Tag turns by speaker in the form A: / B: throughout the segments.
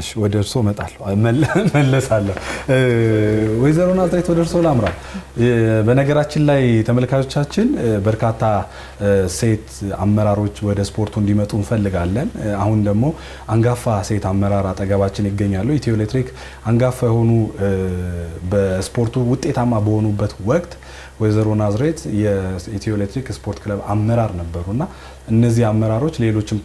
A: እሺ ወደ እርሶ መጣለሁ መለሳለሁ ወይዘሮ ናዝሬት ወደ እርሶ ላምራ በነገራችን ላይ ተመልካቾቻችን በርካታ ሴት አመራሮች ወደ ስፖርቱ እንዲመጡ እንፈልጋለን አሁን ደግሞ አንጋፋ ሴት አመራር አጠገባችን ይገኛሉ ኢትዮ ኤሌክትሪክ አንጋፋ የሆኑ በስፖርቱ ውጤታማ በሆኑበት ወቅት ወይዘሮ ናዝሬት የኢትዮ ኤሌክትሪክ ስፖርት ክለብ አመራር ነበሩና እነዚህ አመራሮች ሌሎችም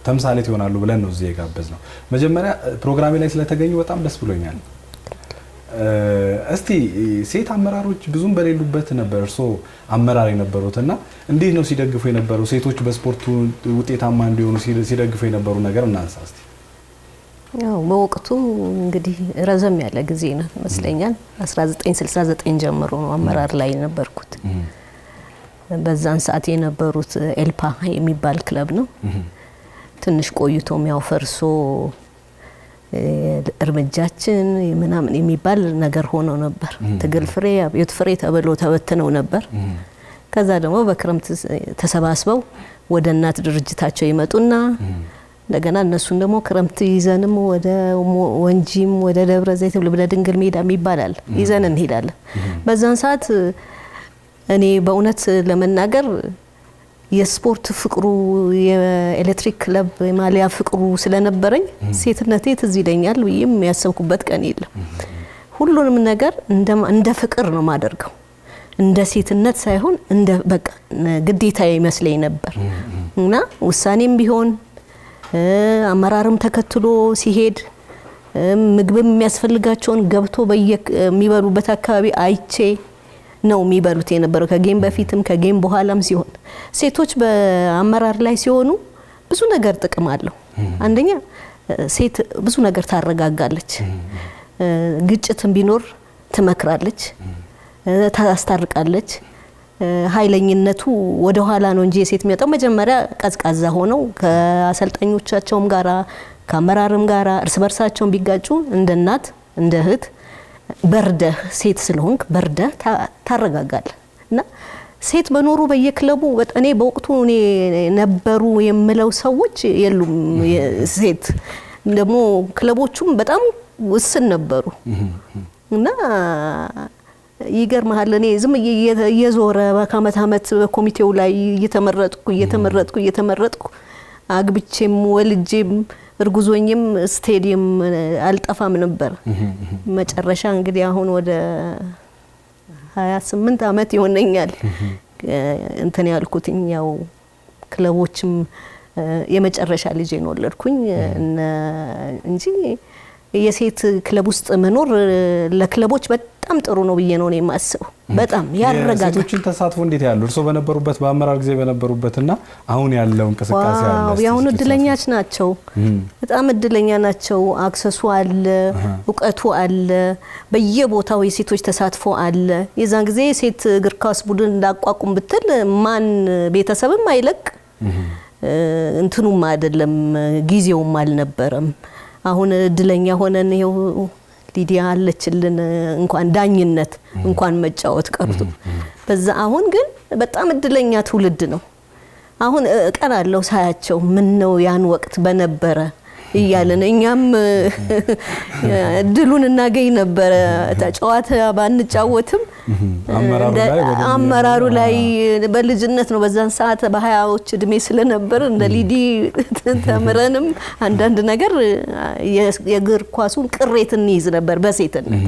A: ተምሳሌት ይሆናሉ ብለን ነው እዚህ የጋበዝነው መጀመሪያ ፕሮግራሜ ላይ ስለተገኙ በጣም ደስ ብሎኛል እስቲ ሴት አመራሮች ብዙም በሌሉበት ነበር እርሶ አመራር የነበሩትና እንዴት ነው ሲደግፉ የነበሩ ሴቶች በስፖርቱ ውጤታማ እንዲሆኑ ሲደግፉ የነበሩ ነገር እናንሳ እስቲ
B: ያው በወቅቱ እንግዲህ ረዘም ያለ ጊዜ ነው መስለኛል 1969 ጀምሮ ነው አመራር ላይ ነበርኩት በዛን ሰዓት የነበሩት ኤልፓ የሚባል ክለብ ነው ትንሽ ቆይቶም ያው ፈርሶ እርምጃችን ምናምን የሚባል ነገር ሆኖ ነበር ትግል ፍሬ አብዮት ፍሬ ተብሎ ተበተነው ነበር ከዛ ደግሞ በክረምት ተሰባስበው ወደ እናት ድርጅታቸው ይመጡና ለገና እነሱን ደግሞ ክረምት ይዘንም ወደ ወንጂም ወደ ደብረ ዘይት ወደ ድንግል ሜዳ የሚባላል ይዘን እንሄዳለን በዛን ሰዓት እኔ በእውነት ለመናገር የስፖርት ፍቅሩ የኤሌክትሪክ ክለብ ማሊያ ፍቅሩ ስለነበረኝ ሴትነቴ ትዝ ይለኛል ወይም ያሰብኩበት ቀን የለም ሁሉንም ነገር እንደ ፍቅር ነው ማደርገው እንደ ሴትነት ሳይሆን እንደ በቃ ግዴታ ይመስለኝ ነበር እና ውሳኔም ቢሆን አመራርም ተከትሎ ሲሄድ ምግብም የሚያስፈልጋቸውን ገብቶ በየሚበሉበት አካባቢ አይቼ ነው የሚበሉት የነበረው ከጌም በፊትም ከጌም በኋላም ሲሆን ሴቶች በአመራር ላይ ሲሆኑ ብዙ ነገር ጥቅም አለው አንደኛ ሴት ብዙ ነገር ታረጋጋለች ግጭትም ቢኖር ትመክራለች ታስታርቃለች ኃይለኝነቱ ወደ ኋላ ነው እንጂ የሴት የሚያጣው መጀመሪያ ቀዝቃዛ ሆነው ከአሰልጣኞቻቸውም ጋራ ከአመራርም ጋራ እርስ በርሳቸው ቢጋጩ እንደ እናት እንደ እህት በርደህ ሴት ስለሆንክ በርደህ ታረጋጋለህ እና ሴት በኖሩ በየክለቡ እኔ በወቅቱ እኔ ነበሩ የምለው ሰዎች የሉም ሴት ደግሞ ክለቦቹም በጣም ውስን ነበሩ እና ይገርማል እኔ ዝም እየዞረ በካመት አመት በኮሚቴው ላይ እየተመረጥኩ አግብቼም ወልጄም እርጉዞኝም ስቴዲየም አልጠፋም ነበር መጨረሻ እንግዲህ አሁን ወደ 28 አመት ይሆነኛል እንትን ያልኩትኝ ያው ክለቦችም የመጨረሻ ልጅ ነው ወለድኩኝ እንጂ የሴት ክለብ ውስጥ መኖር ለክለቦች በጣም ጥሩ ነው ብዬ ነው የማስበው በጣም ያረጋጋል
A: ሴቶችን ተሳትፎ እንዴት ያሉ እርሶ በነበሩበት በአመራር ጊዜ በነበሩበትና አሁን ያለው እንቅስቃሴ አለ
B: ያው እድለኛች ናቸው በጣም እድለኛ ናቸው አክሰሱ አለ ዕውቀቱ አለ በየቦታው የሴቶች ተሳትፎ አለ የዛን ጊዜ ሴት እግር ኳስ ቡድን እንዳቋቁም ብትል ማን ቤተሰብም አይለቅ እንትኑም አይደለም ጊዜውም አልነበረም አሁን እድለኛ ሆነን ይሄው ሊዲያ አለችልን እንኳን ዳኝነት እንኳን መጫወት ቀርቶ በዛ አሁን ግን በጣም እድለኛ ትውልድ ነው አሁን ቀናለው ሳያቸው ምን ነው ያን ወቅት በነበረ ይያለን እኛም ድሉን እናገኝ ነበር ተጫዋታ ባንጫወትም አመራሩ ላይ በልጅነት ነው በዛን ሰዓት በ20ዎች እድሜ ስለነበር እንደ ሊዲ ተምረንም አንዳንድ ነገር የእግር ኳሱን ቅሬት እንይዝ ነበር በሴትነት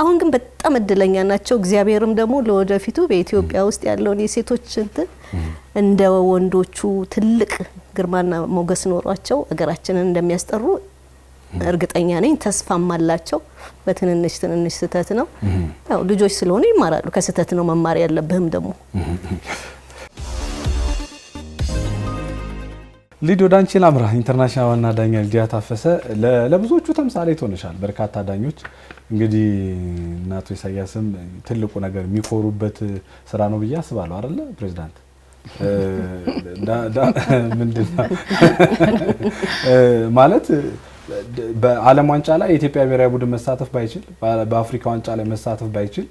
B: አሁን ግን በጣም እድለኛ ናቸው እግዚአብሔርም ደግሞ ለወደፊቱ በኢትዮጵያ ውስጥ ያለውን የሴቶች እንደ ወንዶቹ ትልቅ ግርማና ሞገስ ኖሯቸው አገራችንን እንደሚያስጠሩ እርግጠኛ ነኝ ተስፋም አላቸው በትንንሽ ስህተት ነው ያው ልጆች ስለሆኑ ይማራሉ ከስህተት ነው መማር ያለብህም ደግሞ
A: ሊዲዮ ዳንቺ ላምራ ኢንተርናሽናል ዋና ዳኛ ሊዲያ ታፈሰ ለብዙዎቹ ተምሳሌት ሆነሻል በርካታ ዳኞች እንግዲህ እናቶ ኢሳያስም ትልቁ ነገር የሚኮሩበት ስራ ነው ብዬ አስባለሁ አይደል ፕሬዝዳንት ምንድነው ማለት በዓለም ዋንጫ ላይ የኢትዮጵያ ብሔራዊ ቡድን መሳተፍ ባይችል በአፍሪካ ዋንጫ ላይ መሳተፍ ባይችል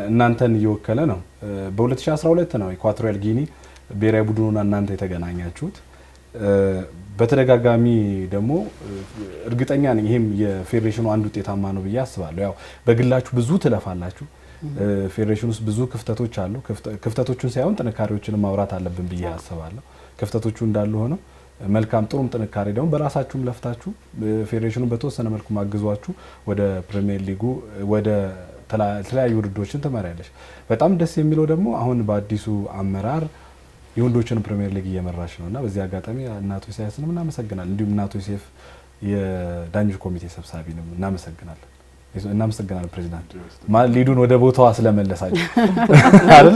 A: እናንተን እየወከለ ነው በ2012 ነው ኢኳቶሪያል ጊኒ ብሔራዊ ቡድኑና እናንተ የተገናኛችሁት በተደጋጋሚ ደግሞ እርግጠኛ ነኝ ይሄም የፌዴሬሽኑ አንድ ውጤታማ ነው ብዬ አስባለሁ። ያው በግላችሁ ብዙ ትለፋላችሁ። ፌዴሬሽኑ ውስጥ ብዙ ክፍተቶች አሉ። ክፍተቶቹን ሳይሆን ጥንካሬዎችን ማውራት አለብን ብዬ አስባለሁ። ክፍተቶቹ እንዳሉ ሆነው መልካም ጥሩም ጥንካሬ ደግሞ በራሳችሁም ለፍታችሁ ፌዴሬሽኑ በተወሰነ መልኩ ማግዟችሁ ወደ ፕሪሚየር ሊጉ ወደ ተለያዩ ውድድሮችን ትመራለች። በጣም ደስ የሚለው ደግሞ አሁን በአዲሱ አመራር የወንዶችን ፕሪሚየር ሊግ እየመራች ነውና በዚህ አጋጣሚ እናቶ ኢሳያስንም እናመሰግናለን። እንዲሁም እናቶ ዮሴፍ የዳኞች ኮሚቴ ሰብሳቢንም እናመሰግናለን። ፕሬዚዳንት ሊዱን ወደ ቦታዋ ስለመለሳችሁ አይደል?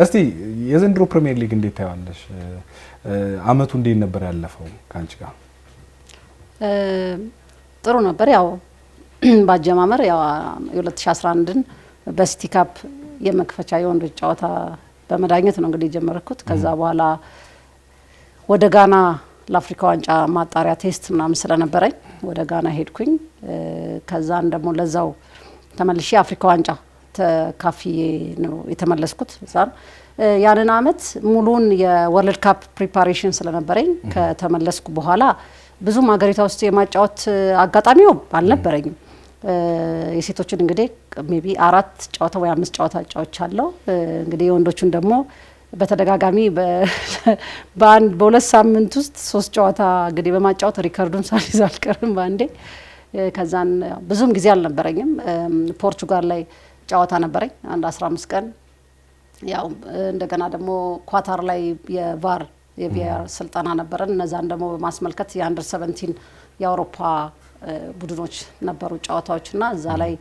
A: እስቲ የዘንድሮ ፕሪሚየር ሊግ እንዴት ታያለሽ? አመቱ እንዴት ነበር ያለፈው ካንቺ ጋር?
C: ጥሩ ነበር። ያው ባጀማመር ያው የ2011ን በሲቲ ካፕ የመክፈቻ የወንዶች ጨዋታ በመዳኘት ነው እንግዲህ የጀመርኩት። ከዛ በኋላ ወደ ጋና ለአፍሪካ ዋንጫ ማጣሪያ ቴስት ምናምን ስለነበረኝ ወደ ጋና ሄድኩኝ። ከዛን ደግሞ ለዛው ተመልሼ አፍሪካ ዋንጫ ተካፍዬ ነው የተመለስኩት። ዛን ያንን አመት ሙሉን የወርልድ ካፕ ፕሪፓሬሽን ስለነበረኝ ከተመለስኩ በኋላ ብዙም ሀገሪቷ ውስጥ የማጫወት አጋጣሚው አልነበረኝም። የሴቶችን እንግዲህ ሜቢ 4 ጨዋታ ወይ 5 ጨዋታ ጫውቻለሁ። እንግዲህ የወንዶቹን ደግሞ በተደጋጋሚ በሁለት ሳምንት ውስጥ 3 ጨዋታ እንግዲህ በማጫወት ሪከርዱን ሳይዝ አልቀርም ባንዴ። ከዛን ብዙም ጊዜ አልነበረኝም። ፖርቹጋል ላይ ጨዋታ ነበረኝ አንድ 15 ቀን። ያው እንደገና ደግሞ ኳታር ላይ የቪአር ስልጠና ነበረን። እነዛን ደግሞ በማስመልከት የአንደር 17 የአውሮፓ ቡድኖች ነበሩ ጨዋታዎችና እዛ ላይ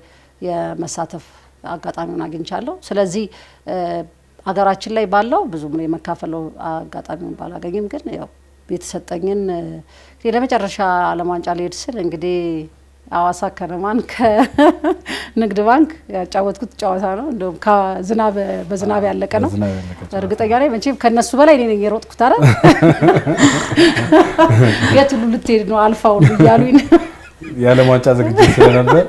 C: የመሳተፍ አጋጣሚውን አግኝቻለሁ። ስለዚህ ሀገራችን ላይ ባለው ብዙም የመካፈለው አጋጣሚውን ባላገኝም ግን ያው የተሰጠኝን ለመጨረሻ ዓለም ዋንጫ ሊሄድ ስል እንግዲህ አዋሳ ከነማን ከንግድ ባንክ ያጫወትኩት ጨዋታ ነው። እንደውም በዝናብ ያለቀ ነው። እርግጠኛ ነኝ መቼም ከነሱ በላይ እኔ ነኝ የሮጥኩት። አረ የት ሁሉ ልትሄድ ነው አልፋው እያሉኝ
A: የዓለም ዋንጫ ዝግጅት ስለነበር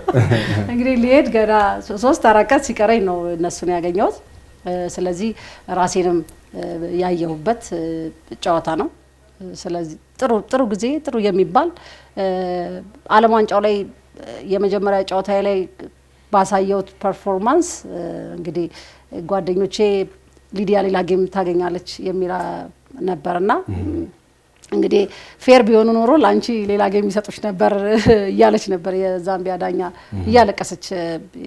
C: እንግዲህ ሊሄድ ገና 3-4 ቀን ሲቀረኝ ነው እነሱን ያገኘሁት። ስለዚህ ራሴንም ያየሁበት ጨዋታ ነው። ስለዚህ ጥሩ ጊዜ ጥሩ የሚባል ዓለም ዋንጫው ላይ የመጀመሪያ ጨዋታ ላይ ባሳየሁት ፐርፎርማንስ እንግዲህ ጓደኞቼ ሊዲያ ሌላ ጌም ታገኛለች የሚል ነበርና እንግዲህ ፌር ቢሆኑ ኖሮ ላንቺ ሌላ ጌም ይሰጡሽ ነበር እያለች ነበር የዛምቢያ ዳኛ እያለቀሰች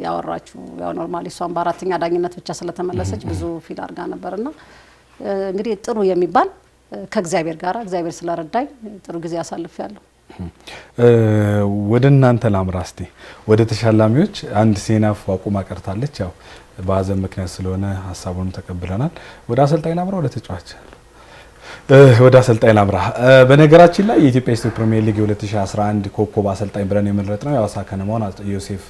C: ያወራችሁ። ያው ኖርማሊ እሷን በአራተኛ ዳኝነት ብቻ ስለተመለሰች ብዙ ፊል አድርጋ ነበርና እንግዲህ ጥሩ የሚባል ከእግዚአብሔር ጋር እግዚአብሔር ስለረዳኝ ጥሩ ጊዜ አሳልፌያለሁ።
A: ወደ እናንተ ላምራ እስቲ። ወደ ተሻላሚዎች አንድ ሴናፍ አቁማ ቀርታለች። ያው በሀዘን ምክንያት ስለሆነ ሀሳቡን ተቀብለናል። ወደ አሰልጣኝ ላምራ፣ ወደ ተጫዋች ወደ አሰልጣኝ ላምራ። በነገራችን ላይ የኢትዮጵያ ስቴት ፕሪሚየር ሊግ የ2011 ኮከብ አሰልጣኝ ብለን የምንረጥነው የአዋሳ ከነማውን ዮሴፍ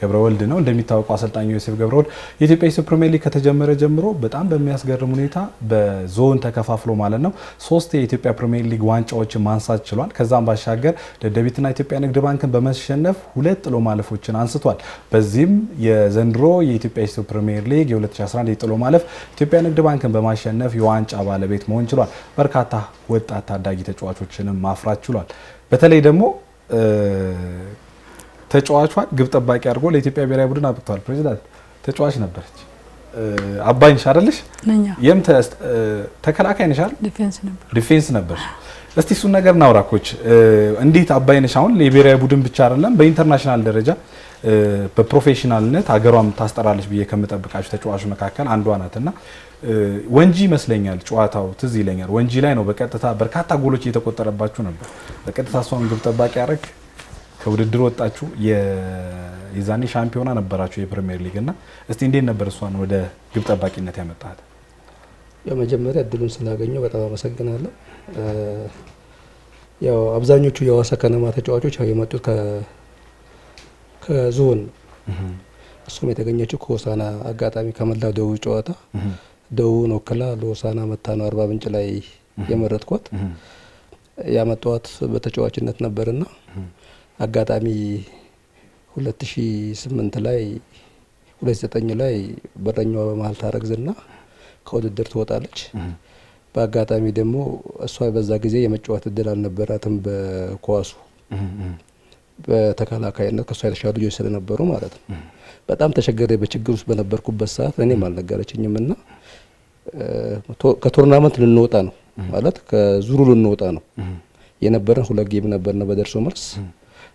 A: ገብረወልድ ነው። እንደሚታወቀው አሰልጣኝ ዮሴፍ ገብረወልድ የኢትዮጵያ ስቴት ፕሪሚየር ሊግ ከተጀመረ ጀምሮ በጣም በሚያስገርም ሁኔታ በዞን ተከፋፍሎ ማለት ነው 3 የኢትዮጵያ ፕሪሚየር ሊግ ዋንጫዎችን ማንሳት ችሏል። ከዛም ባሻገር ደደቢትና ኢትዮጵያ ንግድ ባንክን በመሸነፍ 2 ጥሎ ማለፎችን አንስቷል። በዚህም የዘንድሮ የኢትዮጵያ ስቴት ፕሪሚየር ሊግ የ2011 የጥሎ ማለፍ ኢትዮጵያ ንግድ ባንክን በማሸነፍ የዋንጫ ባለቤት መሆን ችሏል። በርካታ ወጣት ታዳጊ ተጫዋቾችንም ማፍራት ችሏል። በተለይ ደግሞ ተጫዋቿን ግብ ጠባቂ አድርጎ ለኢትዮጵያ ብሔራዊ ቡድን አብቅቷል። ፕሬዚዳንት ተጫዋች ነበረች። አባይ ነሽ አይደልሽ? የም ተከላካይ ነሽ አይደል? ዲፌንስ ነበር። እስቲ እሱን ነገር እናውራ ኮች። እንዴት አባይ ነሽ አሁን የብሔራዊ ቡድን ብቻ አይደለም በኢንተርናሽናል ደረጃ በፕሮፌሽናልነት ሀገሯም ታስጠራለች ብዬ ከምጠብቃችሁ ተጫዋቾች መካከል አንዷ ናትና ወንጂ ይመስለኛል ጨዋታው ትዝ ይለኛል። ወንጂ ላይ ነው በቀጥታ በርካታ ጎሎች እየተቆጠረባችሁ ነበር። በቀጥታ እሷን ግብ ጠባቂ ያደረግ ከውድድር ወጣችሁ። የዛኔ ሻምፒዮና ነበራችሁ የፕሪሚየር ሊግ እና እስቲ እንዴት ነበር እሷን ወደ ግብ ጠባቂነት ያመጣት?
D: የመጀመሪያ እድሉን ስላገኘው በጣም አመሰግናለሁ። ያው አብዛኞቹ የአዋሳ ከነማ ተጫዋቾች የመጡት ከዞን እሱም የተገኘችው ከሆሳና አጋጣሚ ከመላው ደቡብ ጨዋታ ደቡብን ወክላ ለሆሳና መታ ነው አርባ ምንጭ ላይ የመረጥኳት። ያመጣኋት በተጫዋችነት ነበርና አጋጣሚ 2008 ላይ 2009 ላይ በረኛዋ በመሀል ታረግዝና ከውድድር ትወጣለች። በአጋጣሚ ደግሞ እሷ በዛ ጊዜ የመጫወት እድል አልነበራትም በኳሱ በተከላካይነት ከሷ የተሻሉ ልጆች ስለነበሩ ማለት ነው። በጣም ተቸገረ። በችግር ውስጥ በነበርኩበት ሰዓት እኔም አልነገረችኝም እና ከቶርናመንት ልንወጣ ነው ማለት ከዙሩ ልንወጣ ነው የነበረን 2 ጌም ነበርና በደርሶ መልስ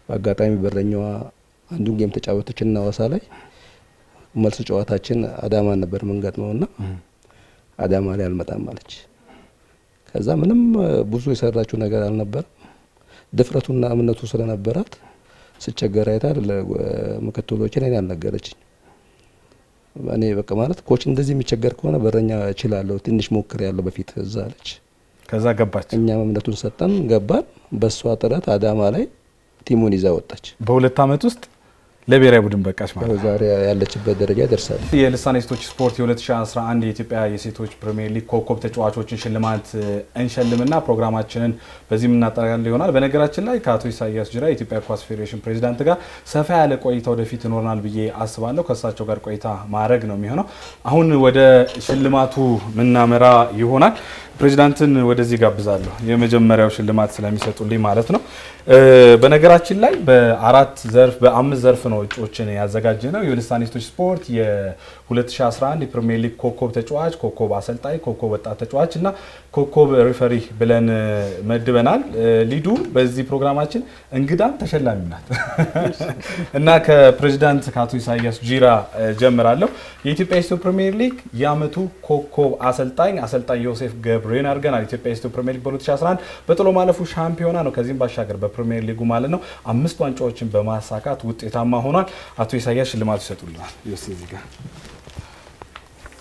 D: በአጋጣሚ በረኛዋ አንዱን ጌም ተጫወተችና ሐዋሳ ላይ መልስ ጨዋታችን አዳማ ነበር መንገጥመውና አዳማ ላይ አልመጣም አለች። ከዛ ምንም ብዙ የሰራችው ነገር አልነበር። ድፍረቱና እምነቱ ስለነበራት ስቸገር አይታ ለምክትሎችን እኔ አልነገረችኝ። እኔ በቃ ማለት ኮች እንደዚህ የሚቸገር ከሆነ በረኛ እችላለሁ ትንሽ ሞክር ያለው በፊት እዛ አለች።
A: ከዛ ገባች።
D: እኛም እምነቱን ሰጠን ገባን። በሷ ጥረት አዳማ ላይ ቲሙን ይዛ ወጣች።
A: በ2 አመት ውስጥ ለብሔራዊ ቡድን በቃች ማለት
D: ዛሬ ያለችበት ደረጃ ደርሳለች።
A: የልሳን ሴቶች ስፖርት የ2011 የኢትዮጵያ የሴቶች ፕሪሚየር ሊግ ኮከብ ተጫዋቾችን ሽልማት እንሸልምና ፕሮግራማችንን በዚህ የምናጠቃልል ይሆናል። በነገራችን ላይ ከአቶ ኢሳያስ ጅራ የኢትዮጵያ ኳስ ፌዴሬሽን ፕሬዚዳንት ጋር ሰፋ ያለ ቆይታ ወደፊት ይኖርናል ብዬ አስባለሁ። ከእሳቸው ጋር ቆይታ ማድረግ ነው የሚሆነው። አሁን ወደ ሽልማቱ ምናመራ ይሆናል። ፕሬዚዳንትን ወደዚህ ጋብዛለሁ የመጀመሪያው ሽልማት ስለሚሰጡልኝ ማለት ነው። በነገራችን ላይ በ5 ዘርፍ ነው እጩዎችን ያዘጋጀ ነው። የልሳን ሴቶች ስፖርት የ2011 የፕሪሚየር ሊግ ኮከብ ተጫዋች፣ ኮከብ አሰልጣኝ፣ ኮከብ ወጣት ተጫዋች እና ኮከብ ሪፈሪ ብለን መድበናል። ሊዱ በዚህ ፕሮግራማችን እንግዳም ተሸላሚ ናት እና ከፕሬዚዳንት ከአቶ ኢሳያስ ጂራ ጀምራለሁ። የኢትዮጵያ ሴቶች ፕሪሚየር ሊግ የአመቱ ኮከብ አሰልጣኝ ዮሴፍ ገብሬን አድርገናል። ኢትዮጵያ ሴቶች ፕሪሚየር ሊግ በ2011 በጥሎ ማለፉ ሻምፒዮና ነው። ከዚህም ባሻገር በፕሪሚየር ሊጉ ማለት ነው 5 ዋንጫዎችን በማሳካት ውጤታማ ሆኗል። አቶ ኢሳያስ ሽልማት ይሰጡልናል። ዮሴፍ ጋር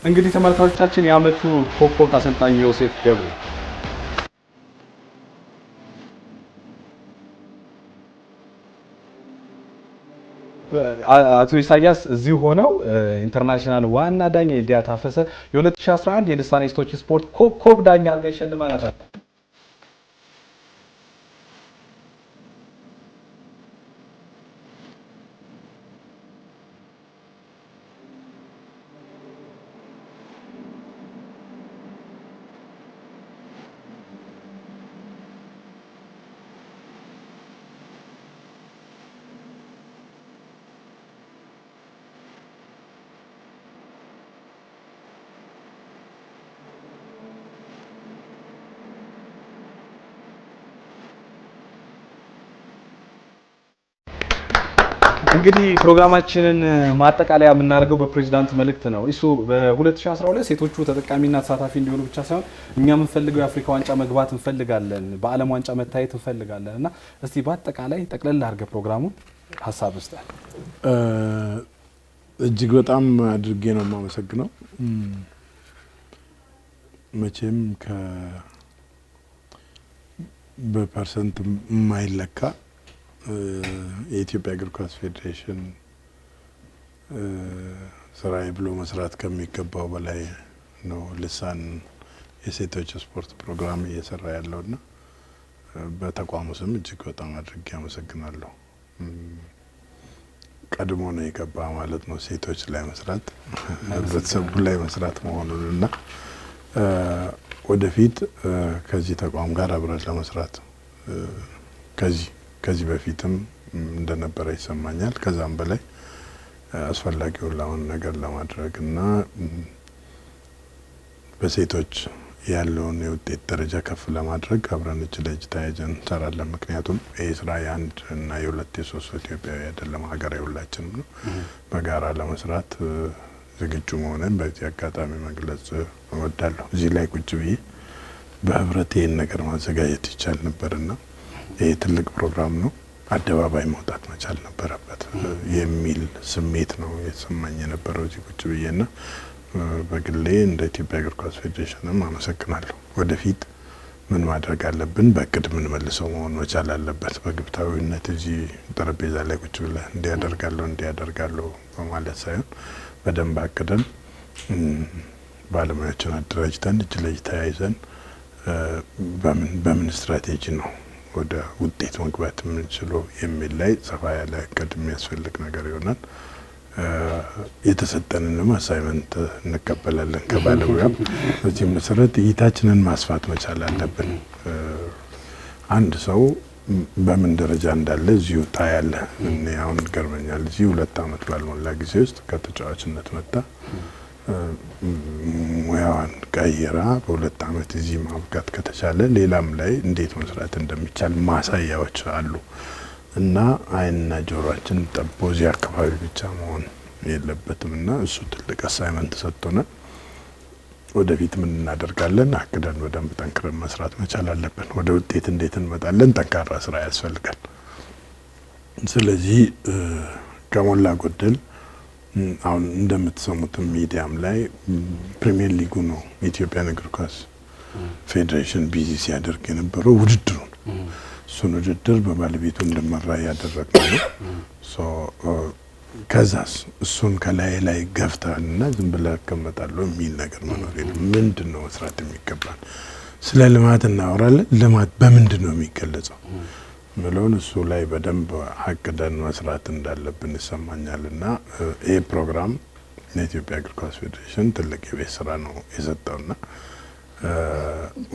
A: እንግዲህ ተመልካቾቻችን የአመቱ ኮከብ አሰልጣኝ ዮሴፍ ገብሬ አቶ ኢሳያስ እዚህ ሆነው ኢንተርናሽናል ዋና ዳኛ የዲያ ታፈሰ የ2011 የልሳን ሴቶች ስፖርት ኮከብ ዳኛ አድርገው ሸልመናታል። እንግዲህ ፕሮግራማችንን ማጠቃለያ የምናደርገው በፕሬዚዳንት መልእክት ነው። እሱ በ2012 ሴቶቹ ተጠቃሚና ተሳታፊ እንዲሆኑ ብቻ ሳይሆን እኛ የምንፈልገው የአፍሪካ ዋንጫ መግባት እንፈልጋለን፣ በዓለም ዋንጫ መታየት እንፈልጋለን እና እስቲ በአጠቃላይ ጠቅለል አድርገህ ፕሮግራሙን ሀሳብ ውስጥ
E: እጅግ በጣም አድርጌ ነው የማመሰግነው። መቼም በፐርሰንት የማይለካ የኢትዮጵያ እግር ኳስ ፌዴሬሽን ስራዬ ብሎ መስራት ከሚገባው በላይ ነው ልሳን የሴቶች ስፖርት ፕሮግራም እየሰራ ያለውና በተቋሙ ስም እጅግ በጣም አድርጌ አመሰግናለሁ። ቀድሞ ነው የገባ ማለት ነው ሴቶች ላይ መስራት ህብረተሰቡ ላይ መስራት መሆኑንና ወደፊት ከዚህ ተቋም ጋር አብረን ለመስራት ከዚህ በፊትም እንደነበረ ይሰማኛል። ከዛም በላይ አስፈላጊውን ለአሁን ነገር ለማድረግና በሴቶች ያለውን የውጤት ደረጃ ከፍ ለማድረግ አብረን እጅ ለእጅ ተያይዘን እንሰራለን። ምክንያቱም ይህ ስራ የአንድ እና የሁለት የሶስት ኢትዮጵያዊ አይደለም፣ ሀገራዊ ሁላችንም ነው። በጋራ ለመስራት ዝግጁ መሆንን በዚህ አጋጣሚ መግለጽ እወዳለሁ። እዚህ ላይ ቁጭ ብዬ በህብረት ይህን ነገር ማዘጋጀት ይቻል ነበርና ይህ ትልቅ ፕሮግራም ነው፣ አደባባይ መውጣት መቻል ነበረበት የሚል ስሜት ነው የተሰማኝ የነበረው እዚህ ቁጭ ብዬና በግሌ እንደ ኢትዮጵያ እግር ኳስ ፌዴሬሽንም አመሰግናለሁ። ወደፊት ምን ማድረግ አለብን በእቅድ ምን መልሰው መሆን መቻል አለበት። በግብታዊነት እዚህ ጠረጴዛ ላይ ቁጭ ብለን እንዲያደርጋለሁ በማለት ሳይሆን በደንብ አቅደን ባለሙያዎችን አደራጅተን እጅ ለእጅ ተያይዘን በምን ስትራቴጂ ነው ወደ ውጤት መግባት የምንችለው የሚል ላይ ሰፋ ያለ እቅድ የሚያስፈልግ ነገር ይሆናል። የተሰጠንንም አሳይመንት እንቀበላለን ከባለሙያው። በዚህ መሰረት እይታችንን ማስፋት መቻል አለብን። አንድ ሰው በምን ደረጃ እንዳለ እዚሁ ታያለ። እኔ አሁን ገርመኛል። እዚሁ 2 ዓመት ባልሞላ ጊዜ ውስጥ ከተጫዋችነት መጣ ሙያዋን ቀይራ በ2 ዓመት እዚህ ማብቃት ከተቻለ ሌላም ላይ እንዴት መስራት እንደሚቻል ማሳያዎች አሉ እና አይንና ጆሮአችን ጠቦ እዚህ አካባቢ ብቻ መሆን የለበትም እና እሱ ትልቅ አሳይመንት ሰጥቶናል። ወደፊት ምን እናደርጋለን? አቅደን በደንብ ጠንክረን መስራት መቻል አለብን። ወደ ውጤት እንዴት እንመጣለን? ጠንካራ ስራ ያስፈልጋል። ስለዚህ ከሞላ ጎደል አሁን እንደምትሰሙት ሚዲያም ላይ ፕሪሚየር ሊጉ ነው የኢትዮጵያን እግር ኳስ ፌዴሬሽን ቢዚ ሲያደርግ የነበረው ውድድሩን እሱን ውድድር በባለቤቱ እንደመራ ያደረግነው ነው። ከዛስ እሱን ከላይ ላይ ገፍታልና ዝም ብለህ አቀመጣለሁ የሚል ነገር መኖር የለም። ምንድነው መስራት የሚገባን? ስለ ልማት እናወራለን። ልማት በምንድን ነው የሚገለጸው? ምለውን እሱ ላይ በደንብ አቅደን መስራት እንዳለብን ይሰማኛልና ይሄ ፕሮግራም ለኢትዮጵያ እግር ኳስ ፌዴሬሽን ትልቅ የቤት ስራ ነው የሰጠውና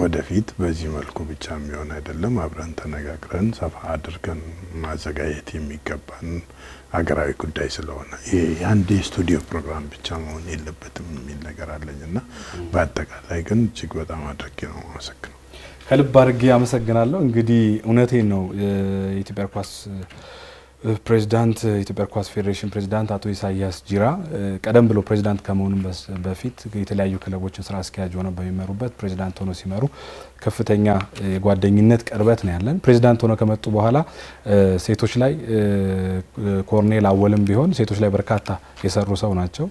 E: ወደፊት በዚህ መልኩ ብቻ የሚሆን አይደለም። አብረን ተነጋግረን ሰፋ አድርገን ማዘጋጀት የሚገባን ሀገራዊ ጉዳይ ስለሆነ ይሄ አንድ የስቱዲዮ ፕሮግራም ብቻ መሆን የለበትም የሚል ነገር አለኝና በአጠቃላይ ግን እጅግ በጣም አድርጌ ነው አመሰግናለሁ።
A: ከልብ አድርጌ አመሰግናለሁ። እንግዲህ እውነቴን ነው የኢትዮጵያ ኳስ ፕሬዝዳንት የኢትዮጵያ ኳስ ፌዴሬሽን ፕሬዝዳንት አቶ ኢሳያስ ጂራ ቀደም ብሎ ፕሬዝዳንት ከመሆኑም በፊት የተለያዩ ክለቦችን ስራ አስኪያጅ ሆነው በሚመሩበት ፕሬዝዳንት ሆነው ሲመሩ ከፍተኛ የጓደኝነት ቅርበት ነው ያለን። ፕሬዝዳንት ሆነው ከመጡ በኋላ ሴቶች ላይ ኮርኔል አወልም ቢሆን ሴቶች ላይ በርካታ የሰሩ ሰው ናቸው።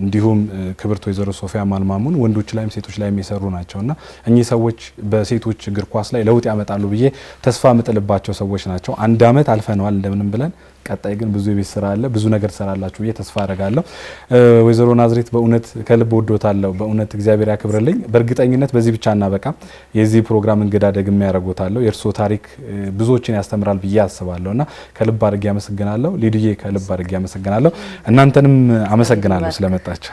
A: እንዲሁም ክብርት ወይዘሮ ሶፊያ ማልማሙን ወንዶች ላይም ሴቶች ላይም የሰሩ ናቸውና እኚህ ሰዎች በሴቶች እግር ኳስ ላይ ለውጥ ያመጣሉ ብዬ ተስፋ ምጥልባቸው ሰዎች ናቸው። 1 ዓመት አልፈነዋል እንደምንም ብለን ቀጣይ ግን ብዙ የቤት ስራ አለ። ብዙ ነገር ትሰራላችሁ ብዬ ተስፋ አደርጋለሁ። ወይዘሮ ናዝሬት በእውነት ከልብ ወዶታለሁ። በእውነት እግዚአብሔር ያክብርልኝ። በእርግጠኝነት በዚህ ብቻ እናበቃም። የዚህ ፕሮግራም እንግዳ ደግሜ ያደርጎታለሁ። የእርሶ ታሪክ ብዙዎችን ያስተምራል ብዬ አስባለሁና ከልብ አድርጌ አመሰግናለሁ። ሊዱዬ ከልብ አድርጌ አመሰግናለሁ። እናንተንም አመሰግናለሁ ስለመጣችሁ።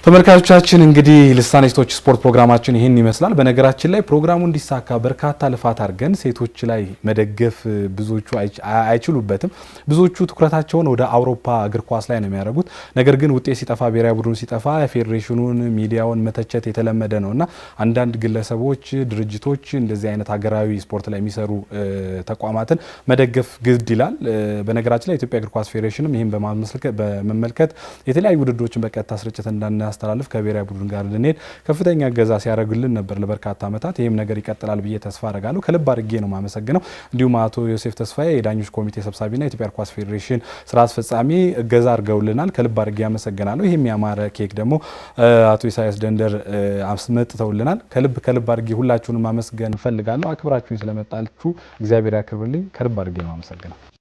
A: ተመልካቾቻችን እንግዲህ ልሳነ ሴቶች ስፖርት ፕሮግራማችን ይህን ይመስላል። በነገራችን ላይ ፕሮግራሙ እንዲሳካ በርካታ ልፋት አድርገን ሴቶች ላይ መደገፍ ብዙዎቹ አይችሉበትም። ብዙዎቹ ትኩረታቸውን ወደ አውሮፓ እግር ኳስ ላይ ነው የሚያደርጉት። ነገር ግን ውጤት ሲጠፋ፣ ብሔራዊ ቡድኑ ሲጠፋ ፌዴሬሽኑን ሚዲያውን መተቸት የተለመደ ነውና አንዳንድ ግለሰቦች፣ ድርጅቶች እንደዚህ አይነት ሀገራዊ ስፖርት ላይ የሚሰሩ ተቋማትን መደገፍ ግድ ይላል። በነገራችን ላይ ኢትዮጵያ እግር ኳስ ፌዴሬሽንም ይህን በመመልከት የተለያዩ ውድድሮችን በቀጥታ ስርጭት እንዳናስተላልፍ ከብሔራዊ ቡድን ጋር እንድንሄድ ከፍተኛ እገዛ ሲያደርግልን ነበር ለበርካታ ዓመታት። ይህም ነገር ይቀጥላል ብዬ ተስፋ አደርጋለሁ። ከልብ አድርጌ ነው የማመሰግነው። እንዲሁም አቶ ዮሴፍ ተስፋዬ የዳኞች ኮሚቴ ሰብሳቢና የኢትዮጵያ ኳስ ፌዴሬሽን ስራ አስፈጻሚ እገዛ አድርገውልናል። ከልብ አድርጌ አመሰግናለሁ። ይህም ያማረ ኬክ ደግሞ አቶ ኢሳያስ ደንደር አስመጥተውልናል። ከልብ አድርጌ ሁላችሁንም ማመስገን እፈልጋለሁ። አክብራችሁኝ ስለመጣችሁ እግዚአብሔር ያክብርልኝ። ከልብ አድርጌ ነው አመሰግናለሁ።